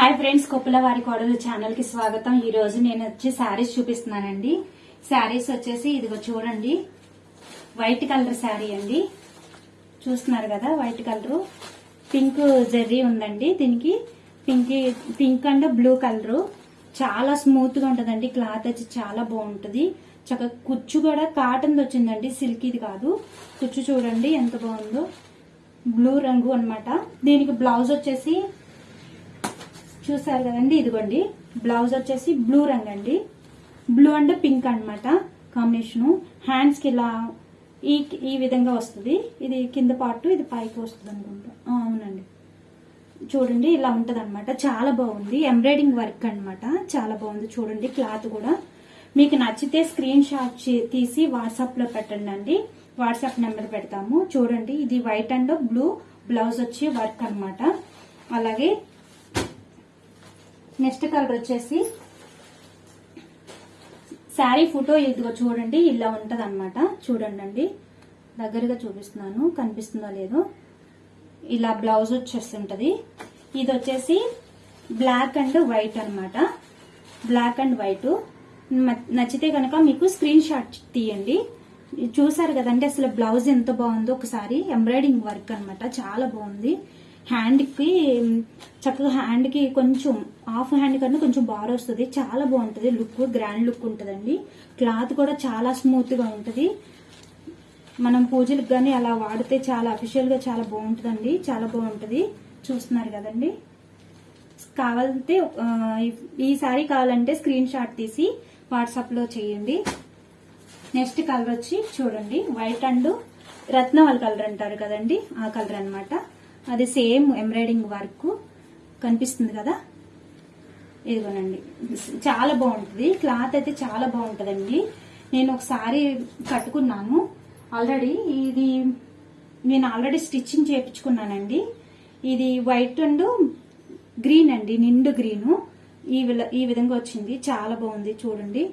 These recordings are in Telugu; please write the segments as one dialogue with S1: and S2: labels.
S1: హాయ్ ఫ్రెండ్స్, కొప్పుల వారి కోడలు ఛానల్ కి స్వాగతం. ఈ రోజు నేను వచ్చి శారీస్ చూపిస్తున్నానండి. శారీస్ వచ్చేసి ఇదిగో చూడండి, వైట్ కలర్ శారీ అండి. చూస్తున్నారు కదా, వైట్ కలర్ పింక్ జెర్రీ ఉందండి. దీనికి పింక్ అండ్ బ్లూ కలర్. చాలా స్మూత్ గా ఉంటదండి. క్లాత్ వచ్చి చాలా బాగుంటది. చక్కగా కుచ్చు కూడా కాటన్ వచ్చిందండి, సిల్క్ ఇది కాదు. కుచ్చు చూడండి ఎంత బాగుందో, బ్లూ రంగు అన్నమాట. దీనికి బ్లౌజ్ వచ్చేసి చూసారు కదండి, ఇదిగోండి బ్లౌజ్ వచ్చేసి బ్లూ రంగు అండి. బ్లూ అండ్ పింక్ అన్నమాట కాంబినేషను. హ్యాండ్స్ కి ఇలా ఈ విధంగా వస్తుంది. ఇది కింద పార్ట్, ఇది పైకి వస్తుంది అనుకుంటా. అవునండి, చూడండి ఇలా ఉంటది అనమాట. చాలా బాగుంది. ఎంబ్రాయిడింగ్ వర్క్ అన్నమాట. చాలా బాగుంది చూడండి. క్లాత్ కూడా మీకు నచ్చితే స్క్రీన్ షాట్ తీసి వాట్సాప్ లో పెట్టండి అండి. వాట్సాప్ నెంబర్ పెడతాము. చూడండి, ఇది వైట్ అండ్ బ్లూ బ్లౌజ్ వచ్చి వర్క్ అన్నమాట. అలాగే నెక్స్ట్ కలర్ వచ్చేసి శారీ ఫోటో ఇదిగో చూడండి, ఇలా ఉంటది అనమాట. చూడండి అండి, దగ్గరగా చూపిస్తున్నాను, కనిపిస్తుందో లేదో. ఇలా బ్లౌజ్ వచ్చేస్తుంటది. ఇది వచ్చేసి బ్లాక్ అండ్ వైట్ అనమాట. Black and white. నచ్చితే కనుక మీకు స్క్రీన్ షాట్ తీయండి. చూసారు కదండి, అసలు బ్లౌజ్ ఎంత బాగుందో ఒకసారి. ఎంబ్రాయిడింగ్ వర్క్ అనమాట, చాలా బాగుంది. హ్యాండ్ కి చక్కగా, హ్యాండ్ కి కొంచెం హాఫ్ హ్యాండ్ కన్నా కొంచెం బార్ వస్తుంది. చాలా బాగుంటది లుక్, గ్రాండ్ లుక్ ఉంటదండి. క్లాత్ కూడా చాలా స్మూత్ గా ఉంటది. మనం పూజలకు గానీ అలా వాడితే చాలా అఫీషియల్ గా చాలా బాగుంటదండి. చాలా బాగుంటది. చూస్తున్నారు కదండి. కావాలంటే ఈ సారీ కావాలంటే స్క్రీన్ షాట్ తీసి వాట్సాప్ లో చేయండి. నెక్స్ట్ కలర్ వచ్చి చూడండి, వైట్ అండ్ రత్నవల్ కలర్ అంటారు కదండి, ఆ కలర్ అన్నమాట. అది సేమ్ ఎంబ్రాయిడింగ్ వర్క్ కనిపిస్తుంది కదా, ఇదిగోనండి. చాలా బాగుంటుంది. క్లాత్ అయితే చాలా బాగుంటదండి. నేను ఒకసారి కట్టుకున్నాను ఆల్రెడీ. ఇది నేను ఆల్రెడీ స్టిచ్చింగ్ చేయించుకున్నానండి. ఇది వైట్ అండ్ గ్రీన్ అండి, నిండు గ్రీను. ఈ విధంగా వచ్చింది. చాలా బాగుంది చూడండి.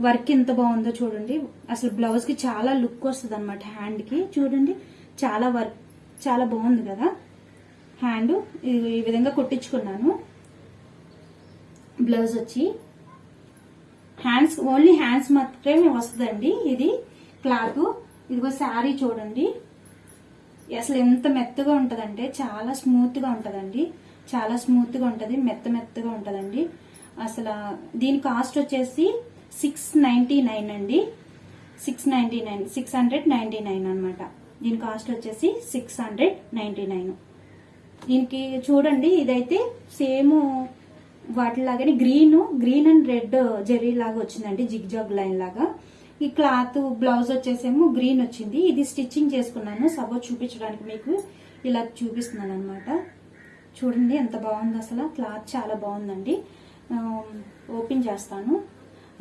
S1: వర్క్ ఎంత బాగుందో చూడండి. అసలు బ్లౌజ్ కి చాలా లుక్ వస్తుంది అనమాట. హ్యాండ్ కి చూడండి, చాలా వర్క్, చాలా బాగుంది కదా. హ్యాండ్ ఈ విధంగా కుట్టించుకున్నాను. బ్లౌజ్ వచ్చి హ్యాండ్స్, ఓన్లీ హ్యాండ్స్ మాత్రమే వస్తుందండి. ఇది క్లాత్. ఇదిగో శారీ చూడండి, అసలు ఎంత మెత్తగా ఉంటదంటే చాలా స్మూత్ గా ఉంటదండి. చాలా స్మూత్ గా ఉంటది, మెత్తగా ఉంటదండి. అసలు దీని కాస్ట్ వచ్చేసి 699 అండి. 699 అనమాట. దీని కాస్ట్ వచ్చేసి 699. దీనికి చూడండి, ఇదైతే సేమ్ వాటిలాగానే గ్రీన్ అండ్ రెడ్ జెర్రీ లాగా వచ్చిందండి, జిగ్ జాగ్ లైన్ లాగా. ఈ క్లాత్ బ్లౌజ్ వచ్చేసేమో గ్రీన్ వచ్చింది. ఇది స్టిచ్చింగ్ చేసుకున్నాను సపోజ్ చూపించడానికి, మీకు ఇలా చూపిస్తున్నాను అనమాట. చూడండి ఎంత బాగుంది అసలు. క్లాత్ చాలా బాగుందండి. ఓపెన్ చేస్తాను.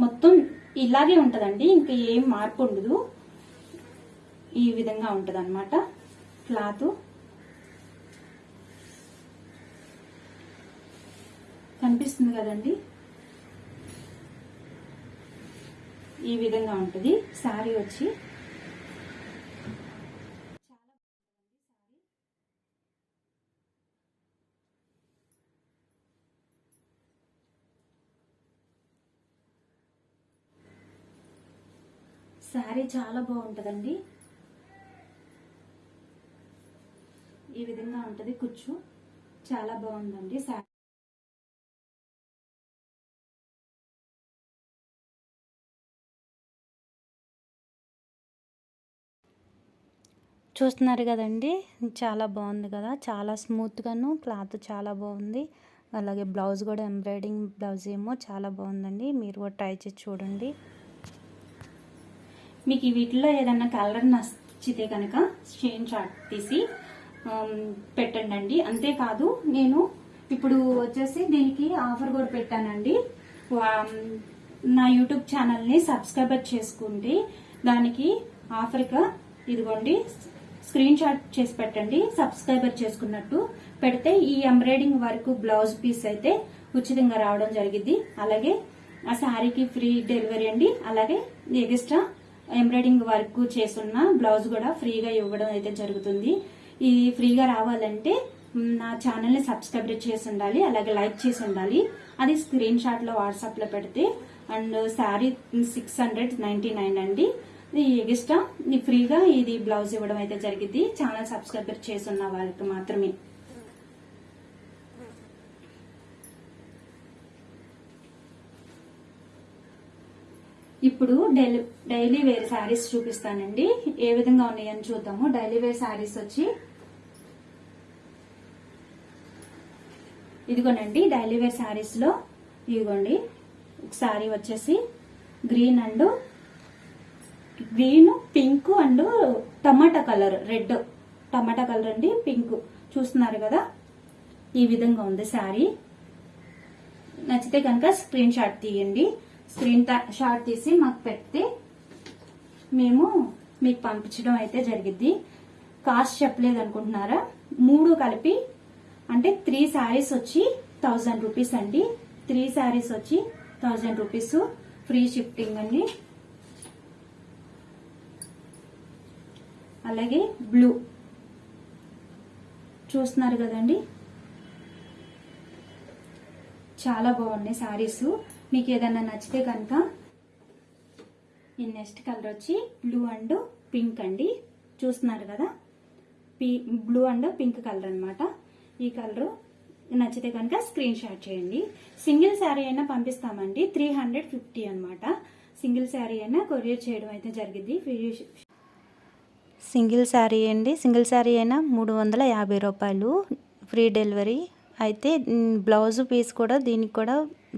S1: మొత్తం ఇలాగే ఉంటదండి, ఇంకా ఏం మార్పు ఉండదు. ఈ విధంగా ఉంటది అనమాట క్లాత్. కనిపిస్తుంది కదండి, ఈ విధంగా ఉంటది శారీ వచ్చి. శారీ చాలా బాగుంటదండి. ఈ విధంగా ఉంటది కుచ్చు. చాలా బాగుందండి శారీ. చూస్తున్నారు కదండి, చాలా బాగుంది కదా. చాలా స్మూత్గాను, క్లాత్ చాలా బాగుంది. అలాగే బ్లౌజ్ కూడా ఎంబ్రాయిడింగ్ బ్లౌజ్ ఏమో చాలా బాగుందండి. మీరు కూడా ట్రై చేసి చూడండి. మీకు ఈ వీటిలో ఏదన్నా కలర్ నచ్చితే కనుక స్క్రీన్ షాట్ తీసి పెట్టండి అండి. అంతేకాదు, నేను ఇప్పుడు వచ్చేసి దీనికి ఆఫర్ కూడా పెట్టానండి. నా యూట్యూబ్ ఛానల్ని సబ్స్క్రైబర్ చేసుకుంటే దానికి ఆఫర్గా ఇదిగోండి, స్క్రీన్ షాట్ చేసి పెట్టండి. సబ్స్క్రైబర్ చేసుకున్నట్టు పెడితే ఈ ఎంబ్రాయిడింగ్ వర్క్ బ్లౌజ్ పీస్ అయితే ఉచితంగా రావడం జరిగింది. అలాగే ఆ శారీకి ఫ్రీ డెలివరీ అండి. అలాగే ఎక్స్ట్రా ఎంబ్రాయిడింగ్ వర్క్ చేస్తున్న బ్లౌజ్ కూడా ఫ్రీగా ఇవ్వడం అయితే జరుగుతుంది. ఇది ఫ్రీగా రావాలంటే నా ఛానల్ని సబ్స్క్రైబ్ చేసి ఉండాలి, అలాగే లైక్ చేసి ఉండాలి. అది స్క్రీన్ షాట్లో వాట్సాప్లో పెడితే. అండ్ శారీ 699 అండి. ఇది ఎక్స్ట్రా ఫ్రీగా ఇది బ్లౌజ్ ఇవ్వడం అయితే జరిగింది. ఛానల్ సబ్స్క్రైబర్ చేసి ఉన్న వాళ్ళకి మాత్రమే. ఇప్పుడు డైలీ వేర్ శారీస్ చూపిస్తానండి. ఏ విధంగా ఉన్నాయని చూద్దాము. డైలీ వేర్ శారీస్ వచ్చి ఇదిగోనండి. డైలీ వేర్ శారీస్ లో ఇదిగోండి ఒక శారీ వచ్చేసి green pink and tomato colour, red tomato colour అండి, పింక్ చూస్తున్నారు కదా. ఈ విధంగా ఉంది శారీ. నచ్చితే కనుక స్క్రీన్ షాట్ తీయండి. స్క్రీన్ షాట్ తీసి మాకు పెడితే మేము మీకు పంపించడం అయితే జరిగిద్ది. కాస్ట్ చెప్పలేదు అనుకుంటున్నారా? 3 కలిపి అంటే 3 శారీస్ వచ్చి 1000 రూపీస్ అండి. 3 శారీస్ వచ్చి 1000 రూపీస్, ఫ్రీ షిఫ్టింగ్ అండి. అలాగే బ్లూ చూస్తున్నారు కదండి, చాలా బాగున్నాయి శారీస్. మీకు ఏదైనా నచ్చితే కనుక ఈ నెక్స్ట్ కలర్ వచ్చి బ్లూ అండ్ పింక్ అండి. చూస్తున్నారు కదా, బ్లూ అండ్ పింక్ కలర్ అన్నమాట. ఈ కలర్ నచ్చితే కనుక స్క్రీన్ షాట్ చేయండి. సింగిల్ శారీ అయినా పంపిస్తామండి. 350 అన్నమాట. సింగిల్ శారీ అయినా కొరియర్ చేయడం అయితే జరిగింది.
S2: సింగిల్ శారీ అండి. సింగిల్ శారీ అయినా 350 రూపాయలు, ఫ్రీ డెలివరీ. అయితే బ్లౌజ్ పీస్ కూడా దీనికి కూడా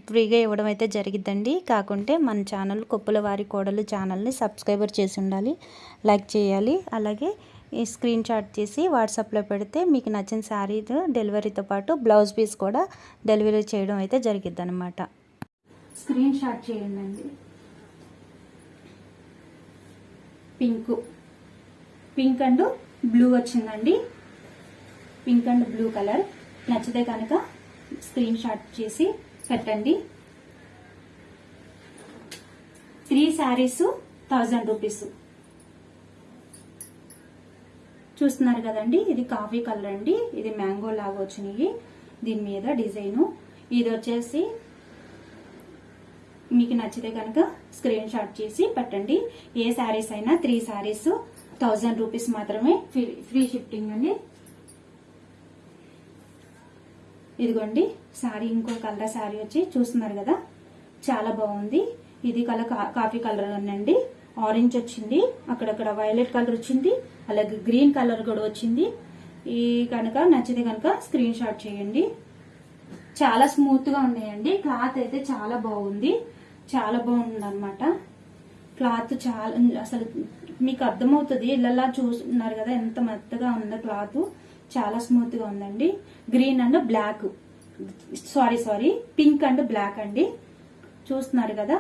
S2: ఫ్రీగా ఇవ్వడం అయితే జరిగిద్దండి. కాకుంటే మన ఛానల్ కొప్పుల వారి కోడలు ఛానల్ని సబ్స్క్రైబర్ చేసి ఉండాలి, లైక్ చేయాలి. అలాగే ఈ స్క్రీన్ షాట్ చేసి వాట్సాప్లో పెడితే మీకు నచ్చిన శారీ డెలివరీతో పాటు బ్లౌజ్ పీస్ కూడా డెలివరీ చేయడం అయితే జరిగిద్ది అనమాట.
S1: స్క్రీన్ షాట్ చేయండి. పింక్ అండ్ బ్లూ వచ్చిందండి. పింక్ అండ్ బ్లూ కలర్ నచ్చితే కనుక స్క్రీన్ షాట్ చేసి పెట్టండి. 3 శారీస్ 1000 రూపీస్. చూస్తున్నారు కదండి, ఇది కాఫీ కలర్ అండి. ఇది మ్యాంగో లాగా వచ్చినాయి దీని మీద డిజైన్. ఇది వచ్చేసి మీకు నచ్చితే కనుక స్క్రీన్ షాట్ చేసి పెట్టండి. ఏ శారీస్ అయినా 3 శారీస్ 1000 రూపీస్ మాత్రమే, ఫ్రీ షిఫ్టింగ్ అండి. ఇదిగోండి శారీ, ఇంకో కలర్ శారీ వచ్చి చూస్తున్నారు కదా, చాలా బాగుంది. ఇది కలర్ కాఫీ కలర్ అండి. ఆరెంజ్ వచ్చింది, అక్కడక్కడ వైలెట్ కలర్ వచ్చింది, అలాగే గ్రీన్ కలర్ కూడా వచ్చింది. ఈ కనుక నచ్చితే కనుక స్క్రీన్ షాట్ చేయండి. చాలా స్మూత్ గా ఉన్నాయండి. క్లాత్ అయితే చాలా బాగుంది, చాలా బాగుంది అనమాట. క్లాత్ చాలా అసలు మీకు అర్థమవుతుంది. ఇళ్ళలా చూస్తున్నారు కదా ఎంత మెత్తగా ఉందో క్లాత్. చాలా స్మూత్ గా ఉందండి. Green and black, sorry pink and black అండి. చూస్తున్నారు కదా,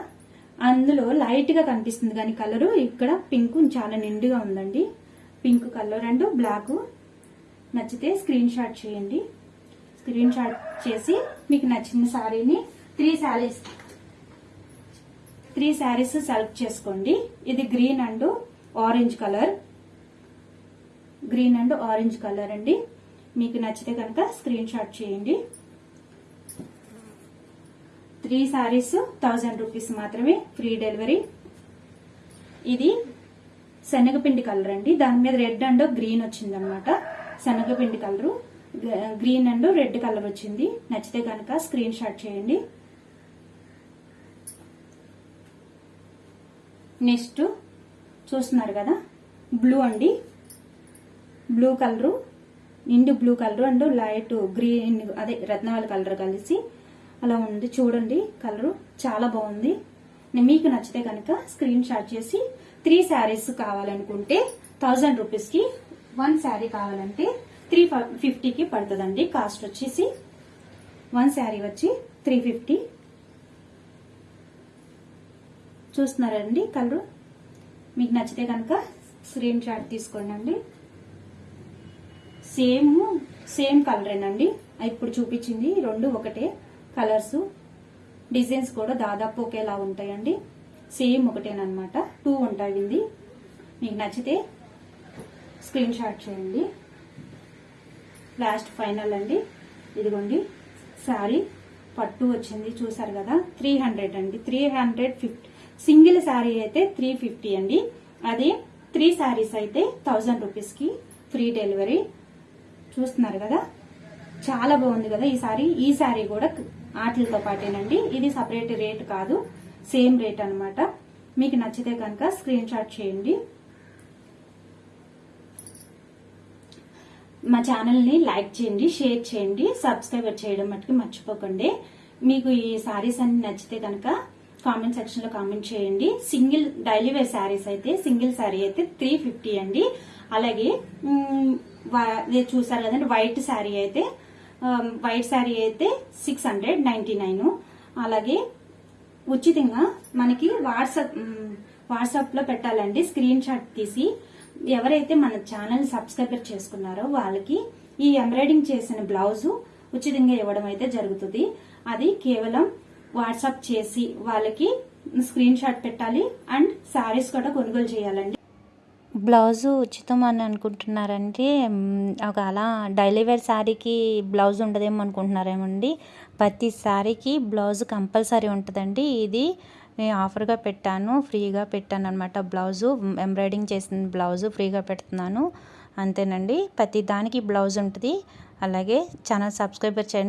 S1: అందులో లైట్ గా కనిపిస్తుంది కానీ కలరు ఇక్కడ పింక్ చాలా నిండుగా ఉందండి. Pink colour and black. నచ్చితే స్క్రీన్ షాట్ చేయండి. స్క్రీన్ షాట్ చేసి మీకు నచ్చిన శారీని 3 శారీస్ సెలెక్ట్ చేసుకోండి. ఇది గ్రీన్ అండ్ ఆరెంజ్ కలర్ అండి. మీకు నచ్చితే కనుక స్క్రీన్ షాట్ చేయండి. 3 శారీస్ 1000 రూపీస్ మాత్రమే, ఫ్రీ డెలివరీ. ఇది శనగపిండి కలర్ అండి. దాని మీద రెడ్ అండ్ గ్రీన్ వచ్చింది అనమాట. శనగపిండి colour, green and red colour వచ్చింది. నచ్చితే కనుక స్క్రీన్ షాట్ చేయండి. నెక్స్ట్ చూస్తున్నారు కదా, బ్లూ అండి. బ్లూ కలరు, నిండు blue colour and light green, అదే రత్నవాళి కలర్ కలిసి అలా ఉంది. చూడండి కలరు చాలా బాగుంది. మీకు నచ్చితే కనుక స్క్రీన్ షాట్ చేసి 3 శారీస్ కావాలనుకుంటే 1000 రూపీస్ కి, 1 శారీ కావాలంటే 350 కి పడుతుందండి. కాస్ట్ వచ్చేసి 1 శారీ వచ్చి 350. చూస్తున్నారండి కలరు. మీకు నచ్చితే కనుక స్క్రీన్ షాట్ తీసుకోండి. సేమ్ కలరేనండి. ఇప్పుడు చూపించింది 2 ఒకటే కలర్స్. డిజైన్స్ కూడా దాదాపు ఒకేలా ఉంటాయండి. సేమ్ ఒకటేనమాట. 2 ఉంటాయి. మీకు నచ్చితే స్క్రీన్ షాట్ చేయండి. లాస్ట్ ఫైనల్ అండి. ఇదిగోండి శారీ పట్టు వచ్చింది చూసారు కదా, 300 అండి. 350 సింగిల్ శారీ అయితే 350 అండి. అదే 3 శారీస్ అయితే 1000 రూపీస్కి ఫ్రీ డెలివరీ. చూస్తున్నారు కదా, చాలా బాగుంది కదా ఈ శారీ కూడా ఆటలతో పాటేనండి. ఇది సపరేట్ రేట్ కాదు, సేమ్ రేట్ అన్నమాట. మీకు నచ్చితే కనుక స్క్రీన్ షాట్ చేయండి. మా ఛానల్ని లైక్ చేయండి, షేర్ చేయండి, సబ్స్క్రైబ్ చేయడం మట్టుకు మర్చిపోకండి. మీకు ఈ శారీస్ అన్ని నచ్చితే కనుక కామెంట్ సెక్షన్ లో కామెంట్ చేయండి. సింగిల్ డైలీ వేర్ శారీస్ అయితే సింగిల్ శారీ అయితే 350 అండి. అలాగే చూసారు కదండి, వైట్ శారీ అయితే 699. అలాగే ఉచితంగా మనకి వాట్సాప్ లో పెట్టాలండి స్క్రీన్ షాట్ తీసి. ఎవరైతే మన ఛానల్ సబ్స్క్రైబర్ చేసుకున్నారో వాళ్ళకి ఈ ఎంబ్రాయిడింగ్ చేసిన బ్లౌజు ఉచితంగా ఇవ్వడం అయితే జరుగుతుంది. అది కేవలం వాట్సాప్ చేసి వాళ్ళకి స్క్రీన్ షాట్ పెట్టాలి అండ్ శారీస్ కూడా కొనుగోలు చేయాలండి.
S2: బ్లౌజు ఉచితం అని అనుకుంటున్నారంటే ఒక అలా డైలీ వేర్ శారీకి బ్లౌజ్ ఉండదేమో అనుకుంటున్నారేమండి. ప్రతి శారీకి బ్లౌజ్ కంపల్సరీ ఉంటుందండి. ఇది నేను ఆఫర్గా పెట్టాను, ఫ్రీగా పెట్టాను అనమాట. బ్లౌజు ఎంబ్రాయిడింగ్ చేసిన బ్లౌజు ఫ్రీగా పెడుతున్నాను అంతేనండి. ప్రతి దానికి బ్లౌజ్ ఉంటుంది. అలాగే ఛానల్ సబ్స్క్రైబర్ చేయండి.